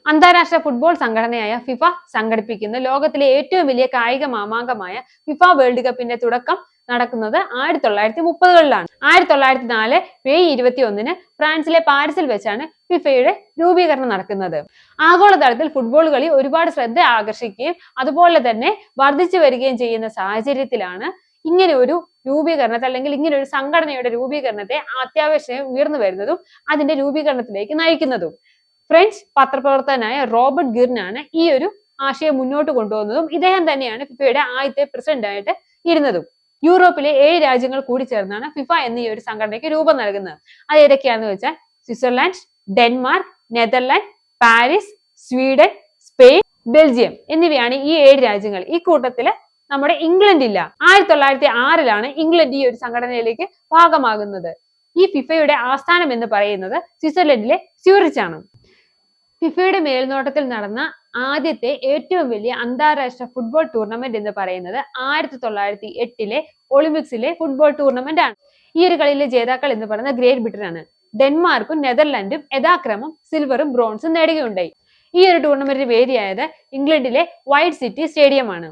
അന്താരാഷ്ട്ര ഫുട്ബോൾ സംഘടനയായ ഫിഫ സംഘടിപ്പിക്കുന്ന ലോകത്തിലെ ഏറ്റവും വലിയ കായിക മാമാങ്കമായ ഫിഫ വേൾഡ് കപ്പിന്റെ തുടക്കം നടക്കുന്നത് 1930കളിലാണ്. 1904 മെയ് 21 ഫ്രാൻസിലെ പാരീസിൽ വെച്ചാണ് ഫിഫയുടെ രൂപീകരണം നടക്കുന്നത്. ആഗോളതലത്തിൽ ഫുട്ബോൾ കളി ഒരുപാട് ശ്രദ്ധ ആകർഷിക്കുകയും അതുപോലെ തന്നെ വർദ്ധിച്ചു വരികയും ചെയ്യുന്ന സാഹചര്യത്തിലാണ് ഇങ്ങനെ ഒരു രൂപീകരണത്തെ അല്ലെങ്കിൽ ഇങ്ങനെ ഒരു സംഘടനയുടെ രൂപീകരണത്തെ അത്യാവശ്യം ഉയർന്നു വരുന്നതും അതിന്റെ രൂപീകരണത്തിലേക്ക് നയിക്കുന്നതും. ഫ്രഞ്ച് പത്രപ്രവർത്തകനായ റോബർട്ട് ഗിർനാണ് ഈ ഒരു ആശയം മുന്നോട്ട് കൊണ്ടുവന്നതും ഇദ്ദേഹം തന്നെയാണ് ഫിഫയുടെ ആദ്യത്തെ പ്രസിഡന്റ് ആയിട്ട് ഇരുന്നതും. യൂറോപ്പിലെ 7 രാജ്യങ്ങൾ കൂടി ചേർന്നാണ് ഫിഫ എന്ന ഈ ഒരു സംഘടനയ്ക്ക് രൂപം നൽകുന്നത്. അത് ഏതൊക്കെയാണെന്ന് വെച്ചാൽ Switzerland, Denmark, Netherland, Paris, Sweden, Spain, Belgium എന്നിവയാണ് ഈ 7 രാജ്യങ്ങൾ. ഈ കൂട്ടത്തില് നമ്മുടെ ഇംഗ്ലണ്ട് ഇല്ല. 1906 ഇംഗ്ലണ്ട് ഈ ഒരു സംഘടനയിലേക്ക് ഭാഗമാകുന്നത്. ഈ ഫിഫയുടെ ആസ്ഥാനം എന്ന് പറയുന്നത് സ്വിറ്റ്സർലൻഡിലെ സ്യൂറിച്ച് ആണ്. ഫിഫയുടെ മേൽനോട്ടത്തിൽ നടന്ന ആദ്യത്തെ ഏറ്റവും വലിയ അന്താരാഷ്ട്ര ഫുട്ബോൾ ടൂർണമെന്റ് എന്ന് പറയുന്നത് 1908 ഒളിമ്പിക്സിലെ ഫുട്ബോൾ ടൂർണമെന്റ് ആണ്. ഈ ഒരു കളിയിലെ ജേതാക്കൾ എന്ന് പറയുന്നത് ഗ്രേറ്റ് ബ്രിട്ടൻ ആണ്. ഡെൻമാർക്കും നെതർലൻഡും യഥാക്രമം സിൽവറും ബ്രോൺസും നേടുകയുണ്ടായി. ഈ ഒരു ടൂർണമെന്റിന് വേദിയായത് ഇംഗ്ലണ്ടിലെ വൈറ്റ് സിറ്റി സ്റ്റേഡിയം ആണ്.